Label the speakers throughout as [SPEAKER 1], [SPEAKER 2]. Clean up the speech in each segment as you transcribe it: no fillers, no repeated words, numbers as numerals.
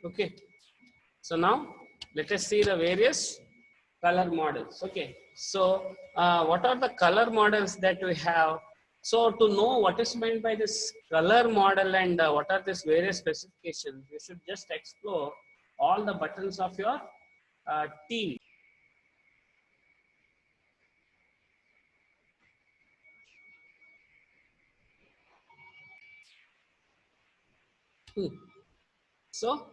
[SPEAKER 1] Okay. So now let us see the various color models. Okay. So what are the color models that we have? So to know what is meant by this color model and what are these various specifications, you should just explore all the buttons of your TV. So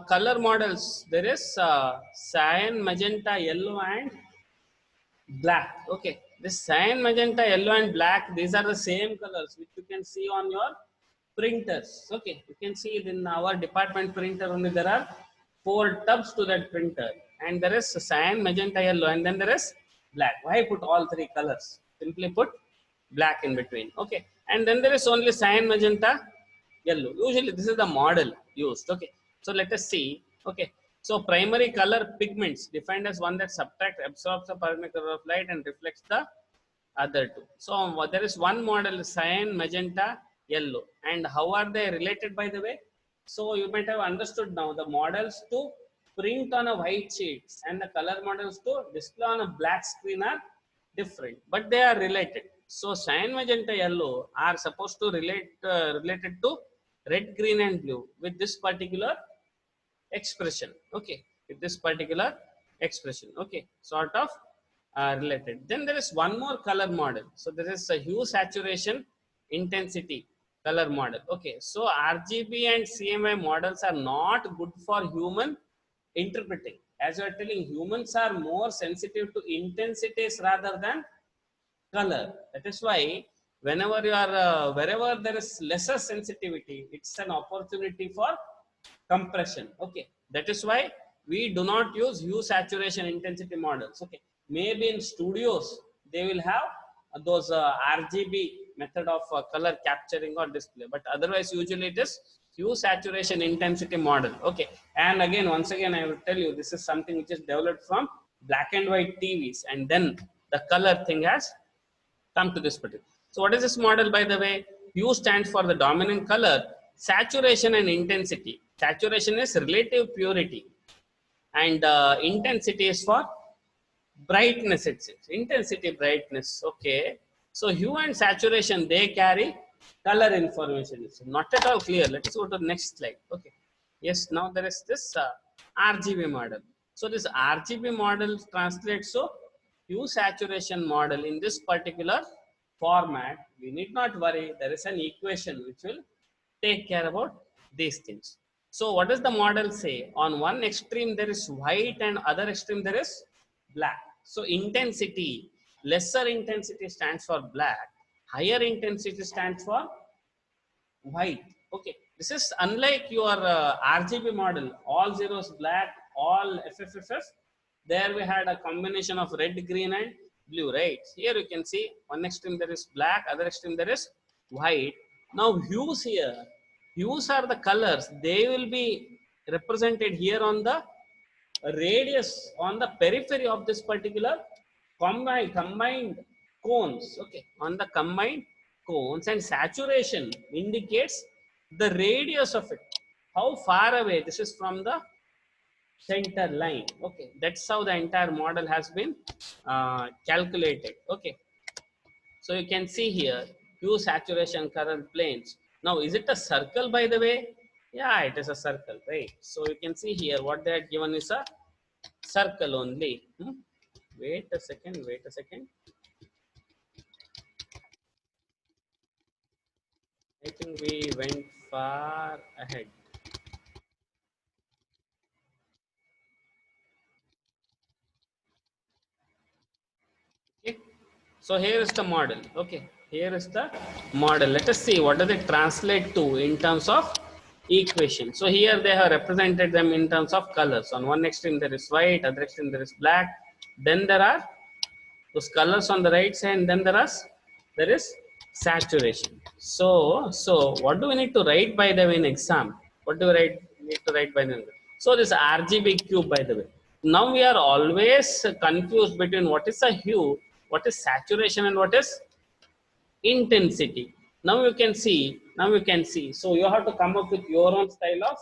[SPEAKER 1] color models, there is cyan, magenta, yellow and black. Okay, this cyan, magenta, yellow and black, these are the same colors which you can see on your printers. Okay, you can see it in our department printer only. There are 4 tubs to that printer, and there is cyan, magenta, yellow, and then there is black. Why put all 3 colors? Simply put black in between. Okay, and then there is only cyan, magenta, yellow. Usually this is the model used. Okay, so let us see. Okay, so primary color pigments defined as one that subtracts, absorbs the primary color of light and reflects the other two. So there is one model, cyan, magenta, yellow. And how are they related, by the way? So you might have understood now the models to print on a white sheets and the color models to display on a black screen are different, but they are related. So cyan, magenta, yellow are supposed to related to red, green and blue with this particular expression. Okay, with this particular expression. Okay, sort of related. Then there is one more color model. So there is a hue, saturation, intensity color model. Okay, so RGB and CMY models are not good for human interpreting. As you are telling, humans are more sensitive to intensities rather than color. That is why whenever you are wherever there is lesser sensitivity, it's an opportunity for compression. Okay, that is why we do not use hue, saturation, intensity models. Okay, maybe in studios they will have those RGB method of color capturing or display, but otherwise usually it is hue, saturation, intensity model. Okay, and again, once again I will tell you, this is something which is developed from black and white TVs, and then the color thing has come to this particular. So what is this model, by the way? Hue stands for the dominant color, saturation and intensity. Saturation is relative purity, and intensity is for brightness. It's intensity, brightness. Okay, so hue and saturation, they carry color information. It's not at all clear. Let's go to the next slide. Okay, yes, now there is this RGB model. So this RGB model translates to hue, saturation model. In this particular format, we need not worry, there is an equation which will take care about these things. So what does the model say? On one extreme there is white and other extreme there is black. So intensity, lesser intensity stands for black, higher intensity stands for white. Okay, this is unlike your RGB model, all zeros black, all FFFF. There we had a combination of red, green and blue, right? Here you can see one extreme there is black, other extreme there is white. Now hues here, hues are the colors, they will be represented here on the radius, on the periphery of this particular combined cones. Okay, on the combined cones, and saturation indicates the radius of it, how far away this is from the center line. Okay, that's how the entire model has been calculated. Okay, so you can see here hue, saturation, current planes. Now is it a circle, by the way? Yeah, it is a circle, right? So you can see here what they are given is a circle only. Wait a second, wait a second. I think we went far ahead. Okay, so here is the model. Okay, here is the model. Let us see what does it translate to in terms of equation. So here they have represented them in terms of colors. On one extreme there is white, other extreme there is black, then there are those colors on the right side, and then there is saturation. So what do we need to write, by the way, in exam? What do we need to write by the way? So this RGB cube, by the way. Now we are always confused between what is a hue, what is saturation, and what is intensity. Now you can see. So you have to come up with your own style of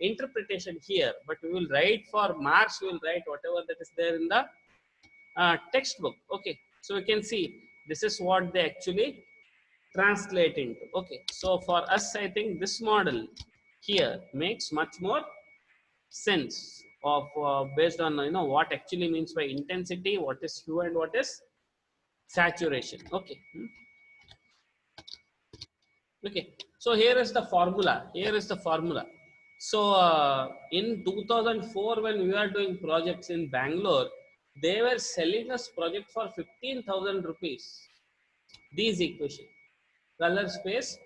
[SPEAKER 1] interpretation here, but we will write for marks, we will write whatever that is there in the textbook. Okay, so you can see this is what they actually translate into. Okay, so for us, I think this model here makes much more sense of based on what actually means by intensity, what is hue, and what is saturation. Okay. Okay, so here is the formula. Here is the formula. So in 2004, when we were doing projects in Bangalore, they were selling us project for 15,000 rupees. These equation, color space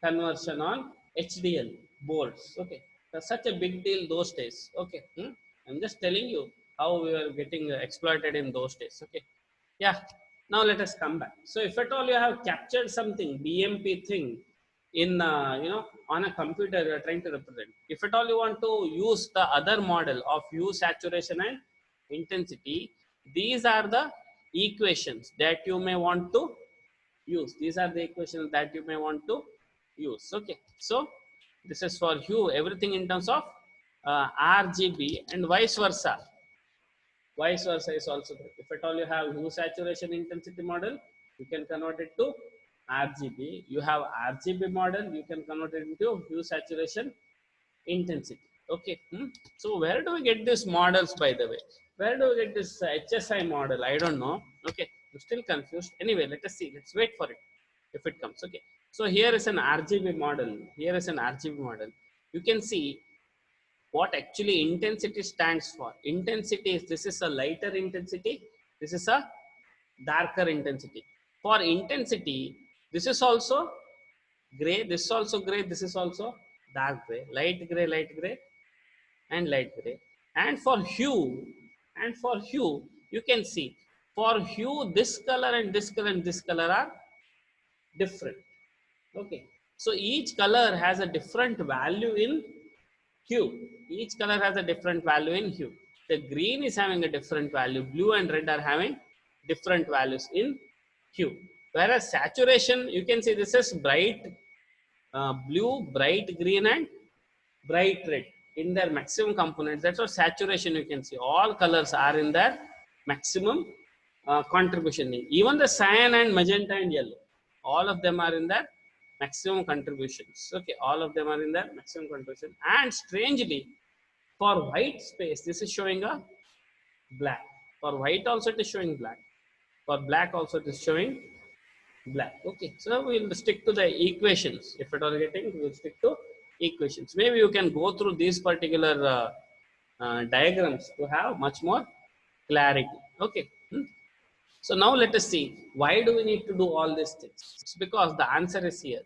[SPEAKER 1] conversion on HDL boards. Okay, that's such a big deal those days. Okay, I'm just telling you how we were getting exploited in those days. Okay, yeah. Now let us come back. So if at all you have captured something BMP thing in on a computer you are trying to represent, if at all you want to use the other model of hue, saturation, and intensity, these are the equations that you may want to use. These are the equations that you may want to use. Okay, so this is for hue, everything in terms of RGB, and vice versa. Vice versa is also good. If at all you have hue, saturation, intensity model, you can convert it to RGB. You have RGB model, you can convert it into hue, saturation, intensity. Okay. So where do we get these models, by the way? Where do we get this HSI model? I don't know. Okay, I'm still confused. Anyway, let us see. Let's wait for it if it comes. Okay, so here is an RGB model. Here is an RGB model. You can see what actually intensity stands for. Intensity is, this is a lighter intensity, this is a darker intensity. For intensity, this is also gray, this is also gray, this is also dark gray, light gray, and light gray. And for hue, you can see for hue, this color and this color and this color are different. Okay, so each color has a different value in hue. Each color has a different value in hue. The green is having a different value, blue and red are having different values in hue. Whereas saturation, you can see this is bright blue, bright green, and bright red in their maximum components. That's what saturation, you can see all colors are in their maximum contribution. Even the cyan and magenta and yellow, all of them are in their maximum contributions. Okay, all of them are in their maximum contribution. And strangely, for white space, this is showing a black. For white also it is showing black. For black also it is showing black. Okay, so we'll stick to the equations. If at all getting, we'll stick to equations. Maybe you can go through these particular diagrams to have much more clarity. Okay. So now let us see, why do we need to do all these things? It's because the answer is here.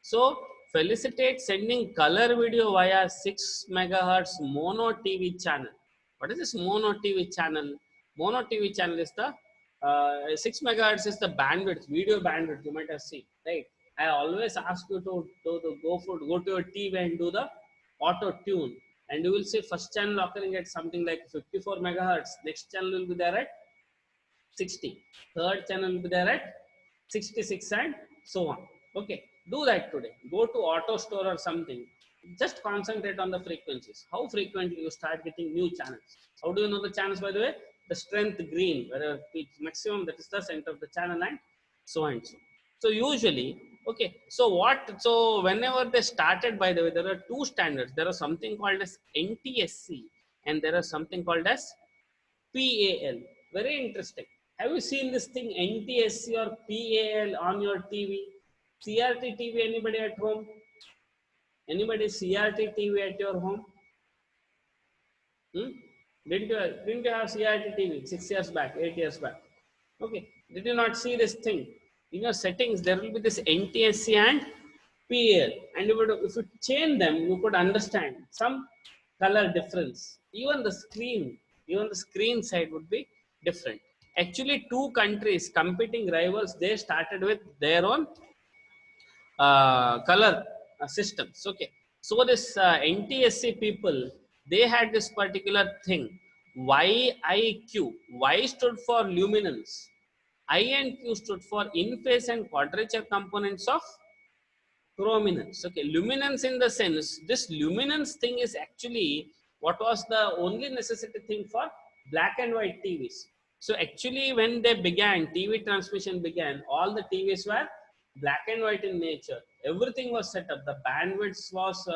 [SPEAKER 1] So Felicitate sending color video via 6 megahertz mono TV channel. What is this mono TV channel? Mono TV channel is the 6 megahertz is the bandwidth, video bandwidth, you might have seen, right? I always ask you to go to your TV and do the auto tune, and you will see first channel occurring at something like 54 megahertz, next channel will be there at 60, third channel will be there at 66, and so on. Okay, do that today. Go to auto store or something, just concentrate on the frequencies, how frequently you start getting new channels. How do you know the channels, by the way? The strength green, wherever it's maximum, that is the center of the channel, and so and so. So usually, okay, so whenever they started, by the way, there are two standards. There is something called as NTSC, and there is something called as PAL. Very interesting. Have you seen this thing NTSC or PAL on your TV? CRT TV, anybody at home? Anybody CRT TV at your home? Didn't you have CRT TV 6 years back, 8 years back? Okay, did you not see this thing? In your settings, there will be this NTSC and PAL, and if you change them, you could understand some color difference. Even the screen side would be different. Actually, two countries, competing rivals, they started with their own color systems. Okay, so this NTSC people, they had this particular thing, YIQ. Y stood for luminance, I and Q stood for in phase and quadrature components of chrominance. Okay, luminance in the sense, this luminance thing is actually what was the only necessity thing for black and white TVs. So actually when they began, TV transmission began, all the TVs were black and white in nature. Everything was set up, the bandwidth was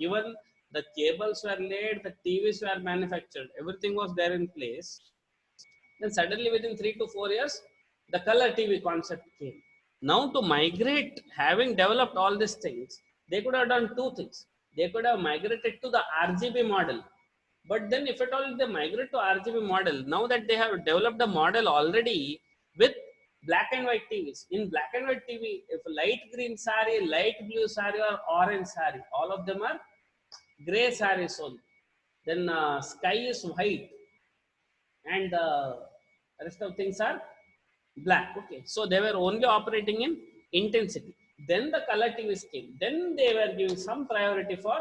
[SPEAKER 1] given, the cables were laid, the TVs were manufactured, everything was there in place. Then suddenly within 3 to 4 years, the color TV concept came. Now to migrate, having developed all these things, they could have done two things. They could have migrated to the RGB model. But then if at all they migrate to RGB model, now that they have developed a model already with black and white TVs. In black and white TV, if light green sari, light blue sari or orange sari, all of them are gray saris only. Then sky is white and the rest of things are black. Okay, so they were only operating in intensity. Then the color TVs came, then they were giving some priority for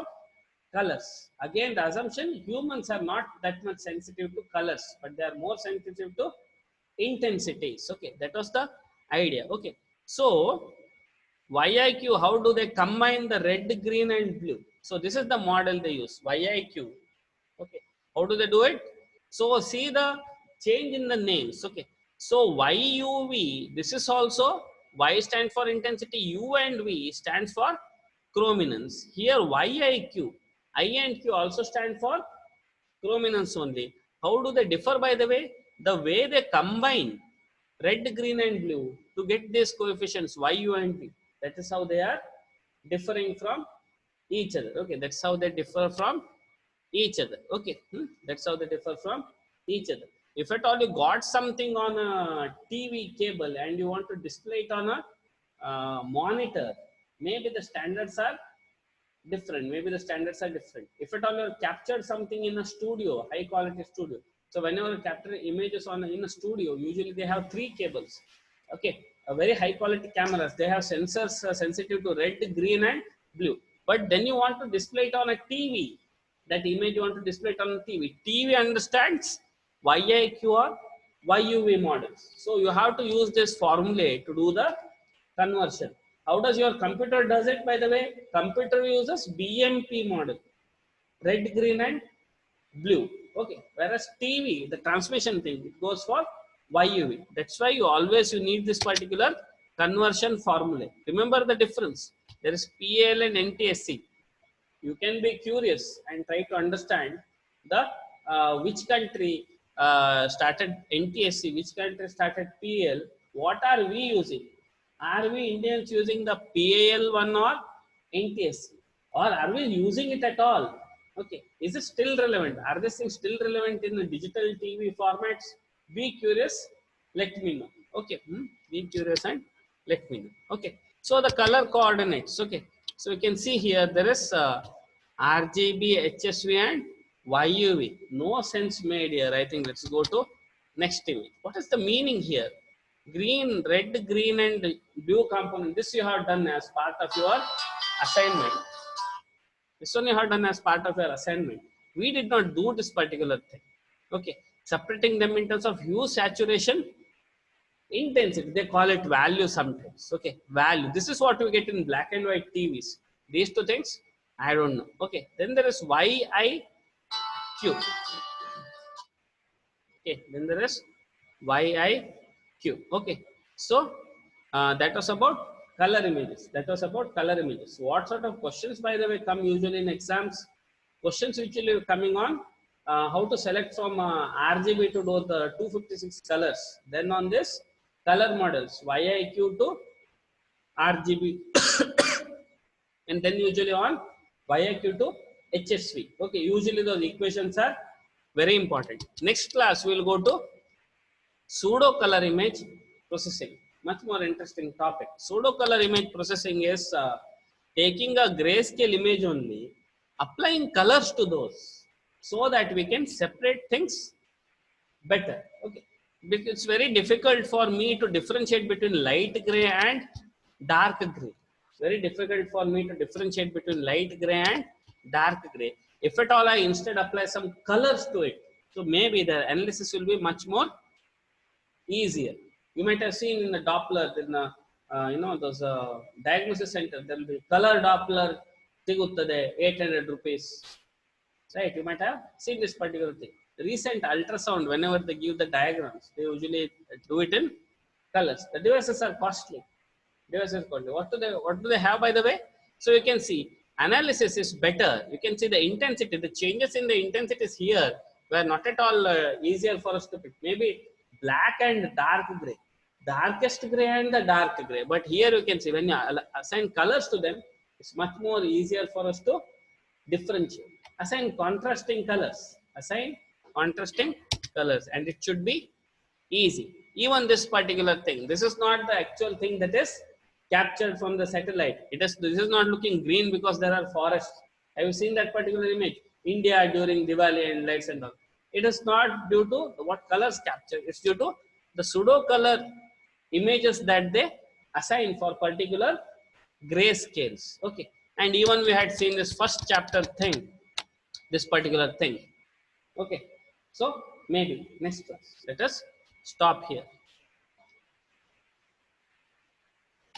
[SPEAKER 1] colors. Again, the assumption, humans are not that much sensitive to colors, but they are more sensitive to intensities. Okay, that was the idea. Okay, so YIQ, how do they combine the red, green and blue? So this is the model they use, YIQ. Okay, how do they do it? So see the change in the names. Okay, so YUV, this is also, Y stands for intensity, U and V stands for chrominance. Here YIQ, I and Q also stand for chrominance only. How do they differ? By the way, the way they combine red, green and blue to get these coefficients YU and V, that is how they are differing from each other. Okay, that's how they differ from each other. Okay, that's how they differ from each other. If at all you got something on a TV cable and you want to display it on a monitor, maybe the standards are different. Maybe the standards are different. If at all you captured something in a studio, high quality studio, so whenever you capture images on in a studio, usually they have 3 cables. Okay, a very high quality cameras, they have sensors sensitive to red, green and blue. But then you want to display it on a TV, that image you want to display it on a TV. TV understands YIQ or YUV models. So you have to use this formula to do the conversion. How does your computer does it? By the way, computer uses BMP model, red, green and blue. Okay, whereas TV, the transmission thing, it goes for YUV. That's why you always you need this particular conversion formula. Remember the difference. There is PAL and NTSC. You can be curious and try to understand the which country started NTSC, which country started PAL, what are we using? Are we Indians using the PAL one or NTSC, or are we using it at all? Okay, is it still relevant? Are these things still relevant in the digital TV formats? Be curious, let me know. Okay, be curious and let me know. Okay, so the color coordinates. Okay, so you can see here there is RGB, HSV and YUV. No sense made here. I think let's go to next image. What is the meaning here? Green, red, green and blue component. This you have done as part of your assignment. This one you have done as part of your assignment. We did not do this particular thing. Okay, separating them in terms of hue, saturation, intensity. They call it value sometimes. Okay, value. This is what we get in black and white TVs. These two things, I don't know. Okay, then there is YIQ. Okay, then there is YIQ. Okay, so that was about color images. That was about color images. What sort of questions, by the way, come usually in exams? Questions usually coming on how to select from RGB to do the 256 colors. Then on this color models, YIQ to RGB, and then usually on YIQ to HSV. Okay, usually those equations are very important. Next class we will go to pseudo color image processing. Much more interesting topic. Pseudo color image processing is taking a grayscale image only, applying colors to those so that we can separate things better. Okay, because it's very difficult for me to differentiate between light gray and dark gray. Very difficult for me to differentiate between light gray and dark gray. If at all I instead apply some colors to it, so maybe the analysis will be much more easier. You might have seen in the Doppler, in the those diagnosis center, there will be color Doppler siguttade 800 rupees, right? You might have seen this particular thing. Recent ultrasound, whenever they give the diagrams, they usually do it in colors. The devices are costly. Devices costly. What do they have, by the way? So you can see analysis is better. You can see the intensity, the changes in the intensities here were not at all easier for us to pick. Maybe black and dark gray, darkest gray and the dark gray. But here you can see when you assign colors to them, it's much more easier for us to differentiate. Assign contrasting colors. Assign contrasting colors, and it should be easy. Even this particular thing, this is not the actual thing that is captured from the satellite. This is not looking green because there are forests. Have you seen that particular image? India during Diwali and lights and all. It is not due to what colors capture. It's due to the pseudo color images that they assign for particular gray scales. Okay. And even we had seen this first chapter thing, this particular thing. Okay. So maybe next class, let us stop here.